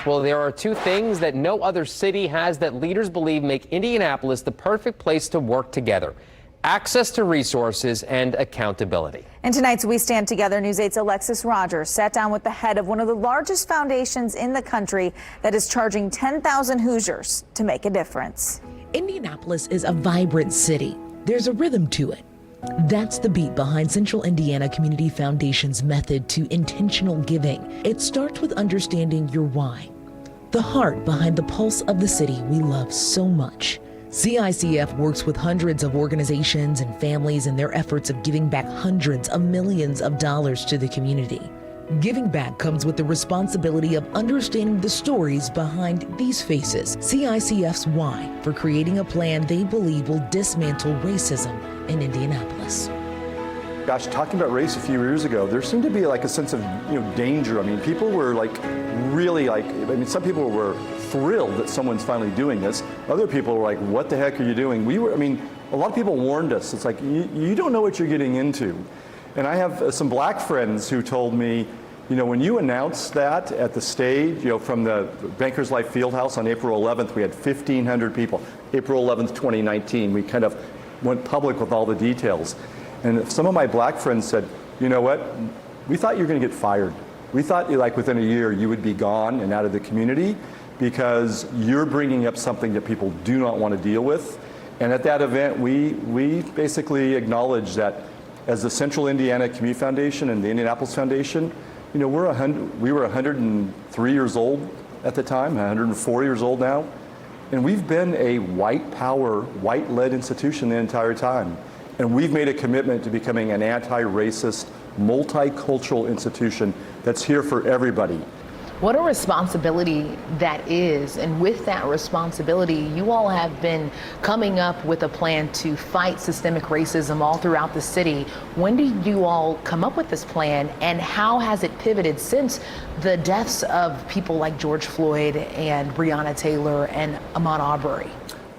Well, there are two things that no other city has that leaders believe make Indianapolis the perfect place to work together: access to resources and accountability. In tonight's We Stand Together, News 8's Alexis Rogers sat down with the head of one of the largest foundations in the country that is charging 10,000 Hoosiers to make a difference. Indianapolis is a vibrant city. There's a rhythm to it. That's the beat behind Central Indiana Community Foundation's method to intentional giving. It starts with understanding your why, the heart behind the pulse of the city we love so much. CICF works with hundreds of organizations and families in their efforts of giving back hundreds of millions of dollars to the community. Giving back comes with the responsibility of understanding the stories behind these faces. CICF's why for creating a plan they believe will dismantle racism in Indianapolis. Gosh, talking about race a few years ago, there seemed to be like a sense of danger. I mean, people were some people were thrilled that someone's finally doing this. Other people were like, what the heck are you doing? A lot of people warned us. It's like, you don't know what you're getting into. And I have some black friends who told me, when you announced that at the stage, from the Bankers Life Fieldhouse on April 11th, we had 1,500 people. April 11th, 2019, we kind of went public with all the details. And some of my black friends said, you know what, we thought you were going to get fired. We thought within a year you would be gone and out of the community because you're bringing up something that people do not want to deal with. And at that event, we basically acknowledged that as the Central Indiana Community Foundation and the Indianapolis Foundation, we were 103 years old at the time, 104 years old now, and we've been a white power, white-led institution the entire time. And we've made a commitment to becoming an anti-racist, multicultural institution that's here for everybody. What a responsibility that is. And with that responsibility, you all have been coming up with a plan to fight systemic racism all throughout the city. When did you all come up with this plan, and how has it pivoted since the deaths of people like George Floyd and Breonna Taylor and Ahmaud Arbery?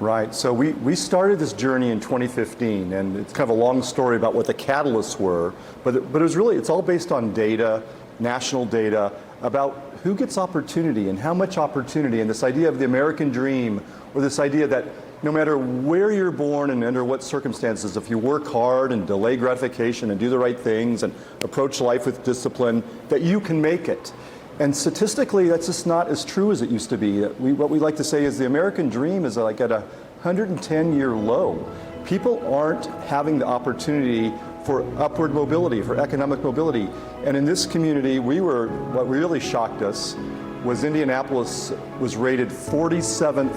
Right, so we started this journey in 2015, and it's kind of a long story about what the catalysts were, but it's all based on data, national data, about who gets opportunity and how much opportunity, and this idea of the American dream, or this idea that no matter where you're born and under what circumstances, if you work hard and delay gratification and do the right things and approach life with discipline, that you can make it. And statistically, that's just not as true as it used to be. What we like to say is the American dream is like at a 110-year low. People aren't having the opportunity for upward mobility, for economic mobility. And in this community, what really shocked us was Indianapolis was rated 47th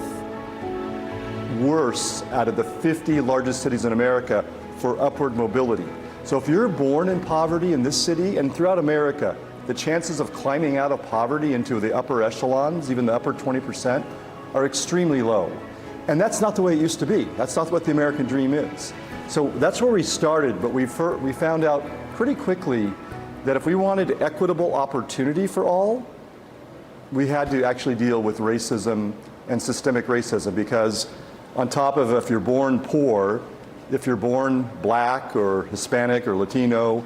worst out of the 50 largest cities in America for upward mobility. So if you're born in poverty in this city and throughout America, the chances of climbing out of poverty into the upper echelons, even the upper 20%, are extremely low. And that's not the way it used to be. That's not what the American dream is. So that's where we started, but we found out pretty quickly that if we wanted equitable opportunity for all, we had to actually deal with racism and systemic racism, because on top of if you're born poor, if you're born black or Hispanic or Latino,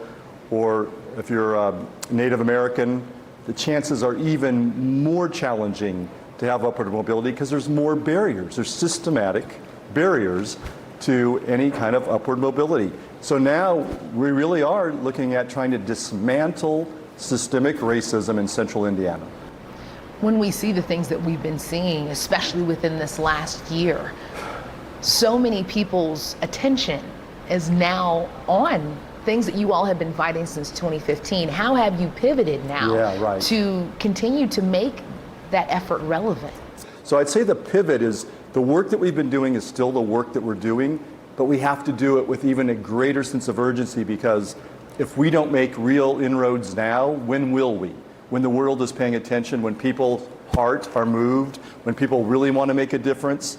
or if you're Native American, the chances are even more challenging to have upward mobility because there's more barriers. There's systematic barriers to any kind of upward mobility. So now we really are looking at trying to dismantle systemic racism in Central Indiana. When we see the things that we've been seeing, especially within this last year, so many people's attention is now on things that you all have been fighting since 2015. How have you pivoted now to continue to make that effort relevant? So I'd say the pivot is the work that we've been doing is still the work that we're doing, but we have to do it with even a greater sense of urgency, because if we don't make real inroads now, when will we? When the world is paying attention, when people's hearts are moved, when people really want to make a difference,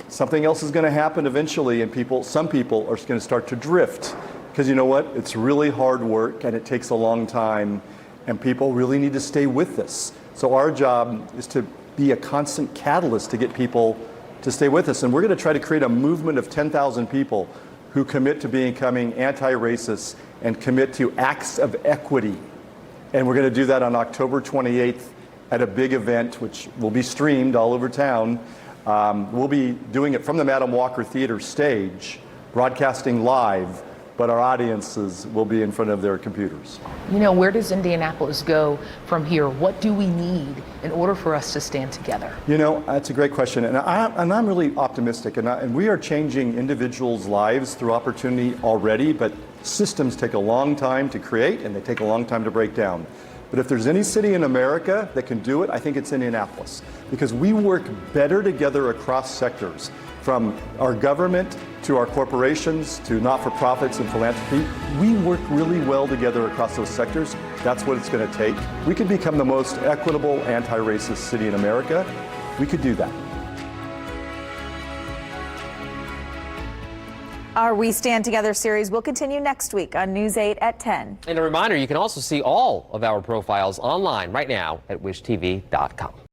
something else is going to happen eventually, and some people are going to start to drift, because you know what? It's really hard work and it takes a long time, and people really need to stay with this. So our job is to be a constant catalyst to get people to stay with us, and we're going to try to create a movement of 10,000 people who commit to becoming anti-racist and commit to acts of equity. And we're going to do that on October 28th at a big event, which will be streamed all over town. We'll be doing it from the Madam Walker Theater stage, broadcasting live, but our audiences will be in front of their computers. You know, where does Indianapolis go from here? What do we need in order for us to stand together? You know, that's a great question, and I'm really optimistic, and we are changing individuals' lives through opportunity already, but systems take a long time to create, and they take a long time to break down. But if there's any city in America that can do it, I think it's Indianapolis, because we work better together across sectors, from our government to our corporations to not-for-profits and philanthropy. We work really well together across those sectors. That's what it's going to take. We could become the most equitable, anti-racist city in America. We could do that. Our We Stand Together series will continue next week on News 8 at 10. And a reminder, you can also see all of our profiles online right now at wishtv.com.